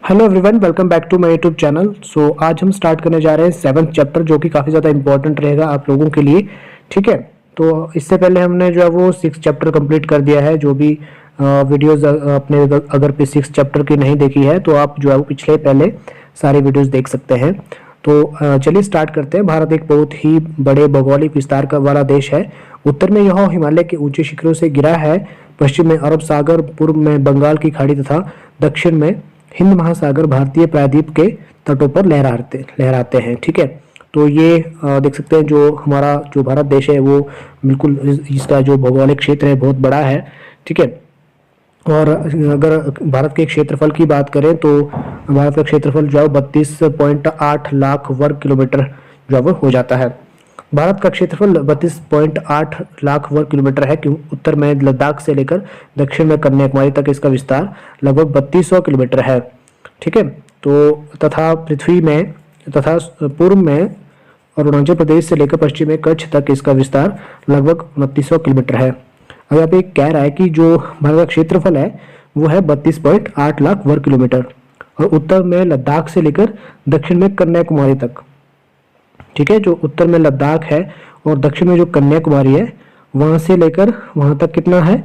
Hello everyone, welcome back to my YouTube channel. आज हम start करने जा रहे हैं 7th चैप्टर, जो कि काफ़ी ज़्यादा इंपॉर्टेंट रहेगा आप लोगों के लिए। ठीक है, तो इससे पहले हमने जो है वो 6th चैप्टर कंप्लीट कर दिया है। जो भी वीडियोस अपने अगर पे 6th चैप्टर की नहीं देखी है तो आप जो है वो पिछले पहले सारी वीडियोस देख सकते हैं। तो चलिए स्टार्ट करते हैं। भारत एक बहुत ही बड़े भौगोलिक विस्तार का वाला देश है। उत्तर में यह हिमालय के ऊंचे शिखरों से घिरा है, पश्चिम में अरब सागर, पूर्व में बंगाल की खाड़ी तथा दक्षिण में हिंद महासागर भारतीय प्रायद्वीप के तटों पर लहराते हैं। ठीक है, तो ये देख सकते हैं जो हमारा जो भारत देश है वो बिल्कुल इसका जो भौगोलिक क्षेत्र है बहुत बड़ा है। ठीक है, और अगर भारत के क्षेत्रफल की बात करें तो भारत का क्षेत्रफल जो है 32.8 लाख वर्ग किलोमीटर जो है वो हो जाता है। भारत का क्षेत्रफल 32.8 लाख वर्ग किलोमीटर है, क्यों उत्तर में लद्दाख से लेकर दक्षिण में कन्याकुमारी तक इसका विस्तार लगभग 3200 किलोमीटर है। ठीक है, तो तथा पूर्व में अरुणाचल प्रदेश से लेकर पश्चिम में कच्छ तक इसका विस्तार लगभग 2900 किलोमीटर है। अब यहाँ पे कह रहा है कि जो भारत का क्षेत्रफल है वो है 32.8 लाख वर्ग किलोमीटर, और उत्तर में लद्दाख से लेकर दक्षिण में कन्याकुमारी तक। ठीक है, जो उत्तर में लद्दाख है और दक्षिण में जो कन्याकुमारी है वहां से लेकर वहां तक कितना है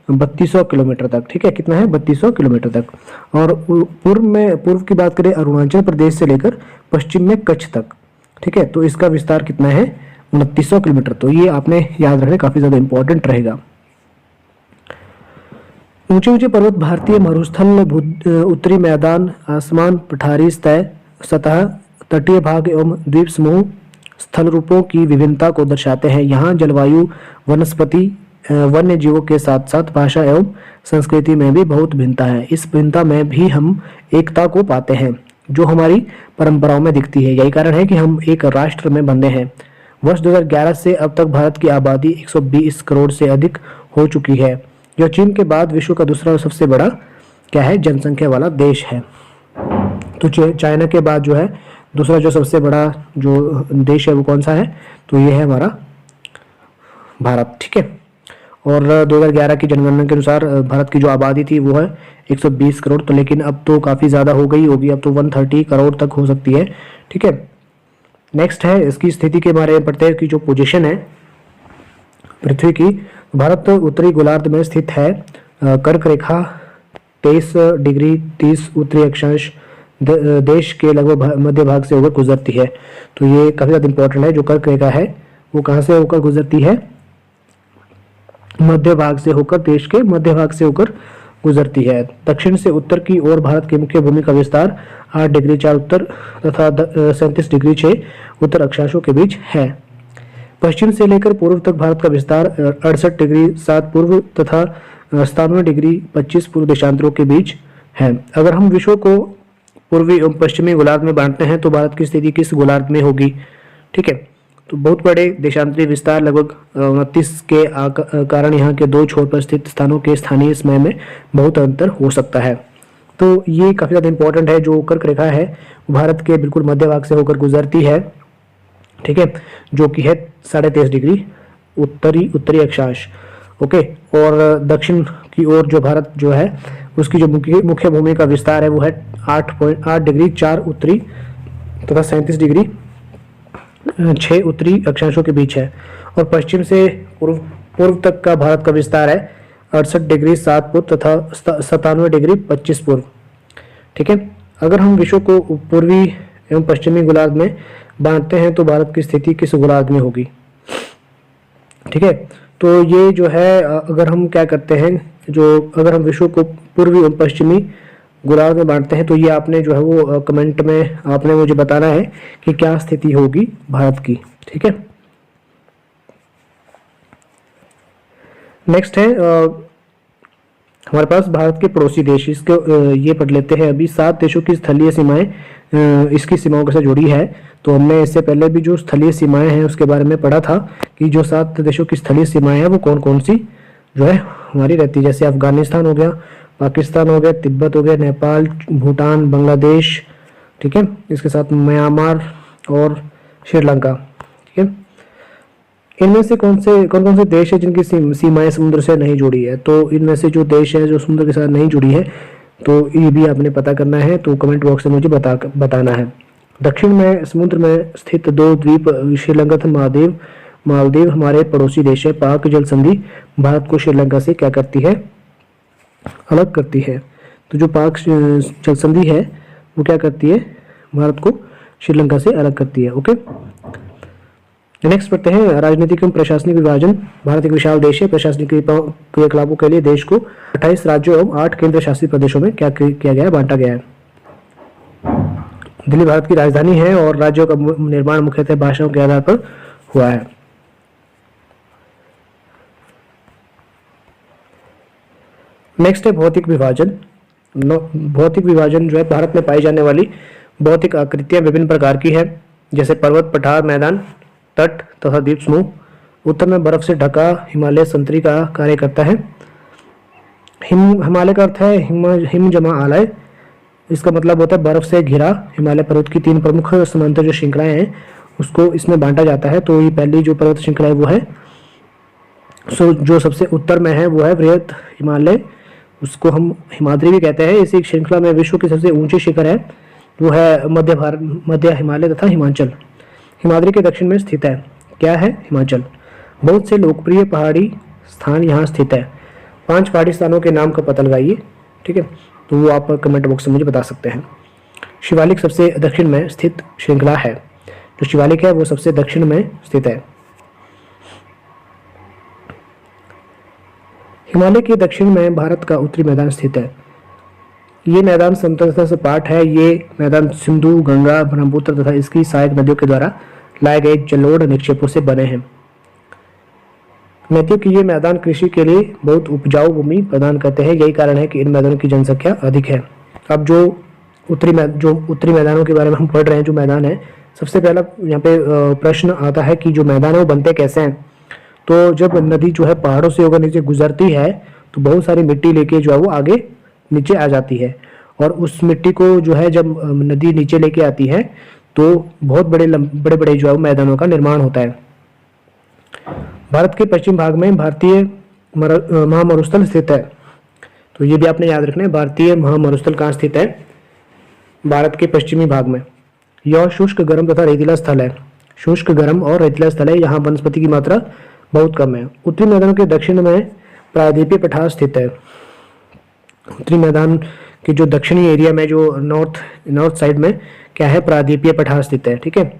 3200 किलोमीटर तक। ठीक है, कितना है 3200 किलोमीटर तक। और पूर्व की बात करें अरुणाचल प्रदेश से लेकर पश्चिम में कच्छ तक। ठीक है, तो इसका विस्तार कितना है 2900 किलोमीटर। तो ये आपने याद रखना, काफी ज्यादा इंपॉर्टेंट रहेगा। ऊंचे ऊंचे पर्वत भारतीय मरुस्थल, उत्तरी मैदान, आसमान, पठारी सतह, तटीय भाग एवं द्वीप समूह स्थल रूपों की विभिन्नता को दर्शाते हैं। यहाँ जलवायु, वनस्पति, वन्य जीवों के साथ साथ भाषा एवं संस्कृति में भी बहुत भिन्नता है। इस भिन्नता में भी हम एकता को पाते हैं जो हमारी परंपराओं में दिखती है। यही कारण है कि हम एक राष्ट्र में बंधे हैं। वर्ष 2011 से अब तक भारत की आबादी 120 करोड़ से अधिक हो चुकी है। यह चीन के बाद विश्व का दूसरा सबसे बड़ा क्या है जनसंख्या वाला देश है। तो चाइना के बाद जो है दूसरा जो सबसे बड़ा जो देश है वो कौन सा है, तो ये है हमारा भारत। ठीक है, और 2011 की जनगणना के अनुसार भारत की जो आबादी थी वो है 120 करोड़। तो लेकिन अब तो काफ़ी ज़्यादा हो गई होगी, अब तो 130 करोड़ तक हो सकती है। ठीक है, नेक्स्ट है इसकी स्थिति के बारे में पढ़ते हैं कि जो पोजीशन है पृथ्वी की। भारत उत्तरी गोलार्ध में स्थित है। कर्क रेखा 23 डिग्री 30 उत्तरी अक्षांश देश के लगभग मध्य भाग से होकर गुजरती है। तो ये काफी ज्यादा इंपॉर्टेंट है। जो कर्क रेखा है वो कहाँ से होकर गुजरती है, मध्य भाग से होकर, देश के मध्य भाग से होकर गुजरती है। दक्षिण से उत्तर की ओर भारत की मुख्य भूमि का विस्तार 8 डिग्री 4 उत्तर तथा 37 डिग्री 6 उत्तर अक्षांशों के बीच है। पश्चिम से लेकर पूर्व तक भारत का विस्तार 68 डिग्री 7 पूर्व तथा 97 डिग्री 25 पूर्व देशांतरों के बीच है। अगर हम विश्व को पूर्वी एवं पश्चिमी गोलार्ध में बांटते हैं तो भारत की स्थिति किस गोलार्ध में होगी। ठीक है, तो बहुत बड़े देशांतरी विस्तार लगभग 29 के कारण यहाँ के दो छोर पर स्थित स्थानों के स्थानीय समय में बहुत अंतर हो सकता है। तो ये काफ़ी ज़्यादा इंपॉर्टेंट है। जो कर्क रेखा है भारत के बिल्कुल मध्य भाग से होकर गुजरती है। ठीक है, जो कि है 23.5 डिग्री उत्तरी अक्षांश। ओके, और दक्षिण की ओर जो भारत जो है उसकी जो मुख्य भूमि का विस्तार है वो है 8.8 डिग्री 4 उत्तरी तथा 37 डिग्री 6 उत्तरी अक्षांशों के बीच है। और पश्चिम से पूर्व तक का भारत का विस्तार है 68 डिग्री 7 पूर्व तथा 97 डिग्री 25 पूर्व। ठीक है, अगर हम विश्व को पूर्वी एवं पश्चिमी गोलार्ध में बांटते हैं तो भारत की स्थिति किस गोलार्ध में होगी। ठीक है, तो ये जो है अगर हम क्या करते हैं, जो अगर हम विश्व को पूर्वी एवं पश्चिमी गोलार्ध में बांटते हैं तो ये आपने जो है वो कमेंट में आपने मुझे बताना है कि क्या स्थिति होगी भारत की। ठीक है, नेक्स्ट है हमारे पास भारत के पड़ोसी देश। इसके ये पढ़ लेते हैं अभी। 7 देशों की स्थलीय सीमाएं इसकी सीमाओं के साथ जुड़ी है। तो हमने इससे पहले भी जो स्थलीय सीमाएं हैं उसके बारे में पढ़ा था कि जो 7 देशों की स्थलीय सीमाएं हैं वो कौन कौन सी जो है हमारी रहती है। जैसे अफगानिस्तान हो गया, पाकिस्तान हो गया, तिब्बत हो गया, नेपाल, भूटान, बांग्लादेश। ठीक है, इसके साथ म्यांमार और श्रीलंका। ठीक है, इनमें से कौन कौन से देश है जिनकी सीमाएं समुद्र से नहीं जुड़ी है। तो इनमें से जो देश है जो समुद्र के साथ नहीं जुड़ी है तो ये भी आपने पता करना है, तो कमेंट बॉक्स में मुझे बताना है। दक्षिण में समुद्र में स्थित दो द्वीप श्रीलंका तथा मालदीव मालदीव हमारे पड़ोसी देश है। पाक जल संधि भारत को श्रीलंका से क्या करती है, अलग करती है। तो जो पाक जल संधि है वो क्या करती है, भारत को श्रीलंका से अलग करती है। ओके, नेक्स्ट पढ़ते हैं राजनीतिक एवं प्रशासनिक विभाजन। भारत एक विशाल देश है। प्रशासनिक क्रियाकलापों के लिए देश को 28 राज्यों एवं 8 केंद्र शासित प्रदेशों में क्या किया गया है, बांटा गया है। दिल्ली भारत की राजधानी है और राज्यों का निर्माण मुख्यतः भाषाओं के आधार पर हुआ है। नेक्स्ट है भौतिक विभाजन। भौतिक विभाजन जो है भारत में पाई जाने वाली भौतिक आकृतियां विभिन्न प्रकार की है, जैसे पर्वत, पठार, मैदान, तट तथा द्वीप समूह। उत्तर में बर्फ से ढका हिमालय संतरी का कार्य करता है। हिमालय का अर्थ है हिम जमा आलय। इसका मतलब होता है बर्फ से घिरा हिमालय पर्वत की 3 प्रमुख समांतर जो श्रृंखलाएं हैं उसको इसमें बांटा जाता है। तो ये पहली जो पर्वत श्रृंखला है वो है जो सबसे उत्तर में है वो है वृहद हिमालय, उसको हम हिमाद्री भी कहते हैं। इसी श्रृंखला में विश्व की सबसे ऊंची शिखर है वो है मध्य हिमालय तथा हिमाचल। हिमाद्री के दक्षिण में स्थित है, क्या है, हिमाचल। बहुत से लोकप्रिय पहाड़ी स्थान यहाँ स्थित है। 5 पहाड़ी स्थानों के नाम का पता लगाइए, ठीक है, तो वो आप कमेंट बॉक्स में मुझे बता सकते हैं। शिवालिक सबसे दक्षिण में स्थित श्रृंखला है। जो शिवालिक है वो सबसे दक्षिण में स्थित है। हिमालय के दक्षिण में भारत का उत्तरी मैदान स्थित है। ये मैदान समतल तथा सपाट है। ये मैदान सिंधु, गंगा, ब्रह्मपुत्र तथा इसकी सहायक नदियों के द्वारा लाए गए जलोढ़ निक्षेपों से बने हैं। नदियों के ये मैदान कृषि के लिए बहुत उपजाऊ भूमि प्रदान करते हैं। यही कारण है कि इन मैदानों की जनसंख्या अधिक है। अब जो उत्तरी मैदानों के बारे में हम पढ़ रहे हैं, जो मैदान है, सबसे पहला यहाँ पे प्रश्न आता है कि जो मैदान है वो बनते कैसे हैं। तो जब नदी जो है पहाड़ों से होकर नीचे गुजरती है तो बहुत सारी मिट्टी लेके जो है वो आगे नीचे आ जाती है, और उस मिट्टी को जो है जब नदी नीचे लेके आती है तो बहुत बड़े जो है मैदानों का निर्माण होता है। भारत के पश्चिम भाग में भारतीय महामरुस्थल स्थित है। तो ये भी आपने याद रखना है, भारतीय महामरुस्थल कहाँ स्थित है, भारत के पश्चिमी भाग में। यह शुष्क, गर्म तथा रेतीला स्थल है। शुष्क, गर्म और रेतीला स्थल है। यहाँ वनस्पति की मात्रा बहुत कम है। उत्तरी मैदानों के दक्षिण में प्रायद्वीपीय पठार स्थित है। उत्तरी मैदान के जो दक्षिणी एरिया में जो नॉर्थ साइड में क्या है, प्रायद्वीपीय पठार स्थित है, ठीक है।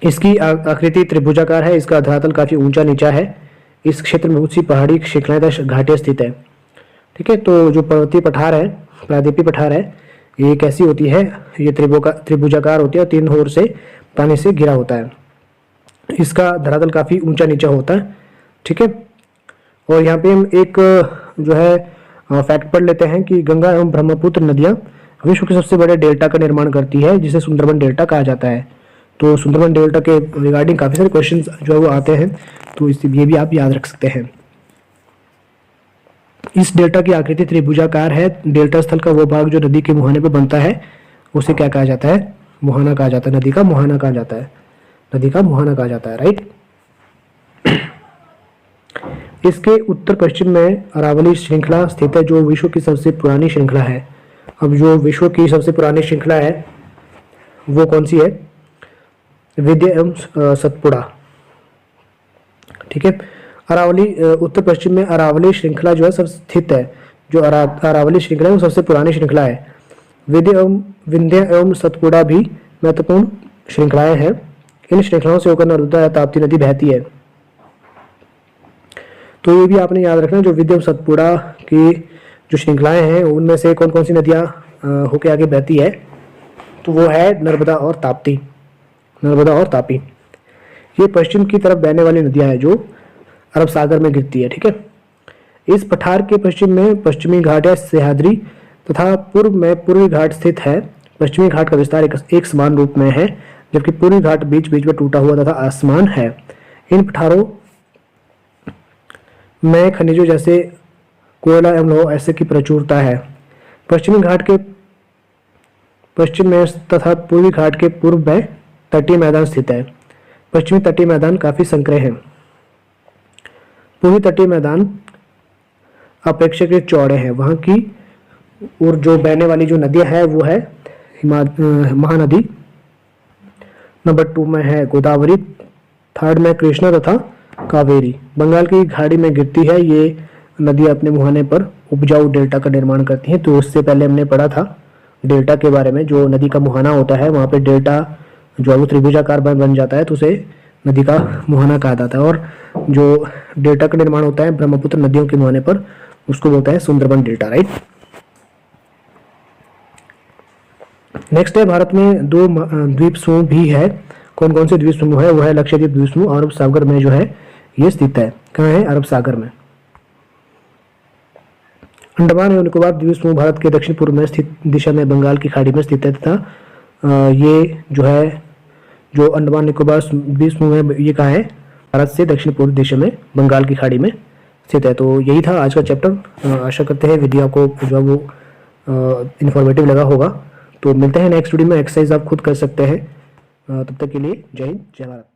इसकी आकृति त्रिभुजाकार है। इसका धरातल काफी ऊंचा नीचा है। इस क्षेत्र में बहुत सी पहाड़ी श्रृंखलाएं तथा घाटियां स्थित है, ठीक है। तो जो पर्वतीय पठार है, प्रायद्वीपीय पठार है, ये कैसी होती है, ये त्रिभुजाकार होती है और 3 ओर से पानी से घिरा होता है। इसका धरातल काफी ऊंचा नीचा होता है, ठीक है। और यहाँ पे हम एक जो है फैक्ट पढ़ लेते हैं कि गंगा एवं ब्रह्मपुत्र नदियां विश्व के सबसे बड़े डेल्टा का निर्माण करती है, जिसे सुंदरबन डेल्टा कहा जाता है। तो सुंदरबन डेल्टा के रिगार्डिंग काफी सारे क्वेश्चंस जो है वो आते हैं, तो ये भी आप याद रख सकते हैं। इस डेल्टा की आकृति त्रिभुजाकार है। डेल्टा स्थल का वो भाग जो नदी के मुहाने पर बनता है उसे क्या कहा जाता है, मुहाना कहा जाता है। नदी का मुहाना कहा जाता है, नदी का मुहाना कहा जाता है, राइट। इसके उत्तर पश्चिम में अरावली श्रृंखला स्थित है, जो विश्व की सबसे पुरानी श्रृंखला है। अब जो विश्व की सबसे पुरानी श्रृंखला है वो कौन सी है, विंध्य एवं सतपुड़ा, ठीक है। अरावली उत्तर पश्चिम में अरावली श्रृंखला जो है सब स्थित है। जो अरावली श्रृंखला है वो सबसे पुरानी श्रृंखला है। विंध्य एवं सतपुड़ा भी महत्वपूर्ण श्रृंखलाएं हैं। इन श्रृंखलाओं से होकर नर्मदा या ताप्ती नदी बहती है। तो ये भी आपने याद रखना, जो विंध्य एवं सतपुड़ा की जो श्रृंखलाएं हैं उनमें से कौन कौन सी नदियां होके आगे बहती है, तो वो है नर्मदा और ताप्ती, नर्मदा और तापी। ये पश्चिम की तरफ बहने वाली नदियां हैं जो अरब सागर में गिरती है, ठीक है। इस पठार के पश्चिम में पश्चिमी घाट या सह्याद्री तथा पूर्व में पूर्वी घाट स्थित है। पश्चिमी घाट का विस्तार एक समान रूप में है, जबकि पूर्वी घाट बीच बीच में टूटा हुआ तथा असमान है। इन पठारों में खनिजों जैसे कोयला एवं लौह ऐसे की प्रचुरता है। पश्चिमी घाट के पश्चिम में तथा पूर्वी घाट के पूर्व में तटीय मैदान स्थित है। पश्चिमी तटीय मैदान काफी संकरे हैं। पूर्वी तटीय मैदान अपेक्षाकृत चौड़े हैं। वहाँ की और जो बहने वाली जो नदियाँ है वो है महानदी। नंबर 2 में है गोदावरी। थर्ड में कृष्णा तथा कावेरी। बंगाल की खाड़ी में गिरती है ये नदियाँ अपने मुहाने पर उपजाऊ डेल्टा का निर्माण करती हैं। तो उससे पहले हमने पढ़ा था डेल्टा के बारे में। जो नदी का मुहाना होता है वहाँ पे डेल्टा जो है वो त्रिभुजाकार बन जाता है, तो उसे नदी का मुहाना कहा जाता है। और जो डेल्टा का निर्माण होता है ब्रह्मपुत्र नदियों के मुहाने पर, उसको बोलता है सुंदरबन डेल्टा, राइट। नेक्स्ट है, भारत में 2 द्वीप समूह भी है। कौन कौन से द्वीप समूह है? वो है लक्षद्वीप द्वीप समूह, अरब सागर में जो है ये स्थित है। कहाँ है? अरब सागर में। अंडमान एवं निकोबार द्वीप समूह भारत के दक्षिण पूर्व में स्थित दिशा में बंगाल की खाड़ी में स्थित है तथा ये जो है जो अंडमान निकोबार द्वीप समूह है ये कहाँ है? भारत से दक्षिण पूर्व दिशा में बंगाल की खाड़ी में स्थित है। तो यही था आज का चैप्टर। आशा करते हैं वीडियो को जो है वो इन्फॉर्मेटिव लगा होगा। तो मिलते हैं नेक्स्ट वीडियो में। एक्सरसाइज आप खुद कर सकते हैं। तब तक के लिए जय हिंद, जय भारत।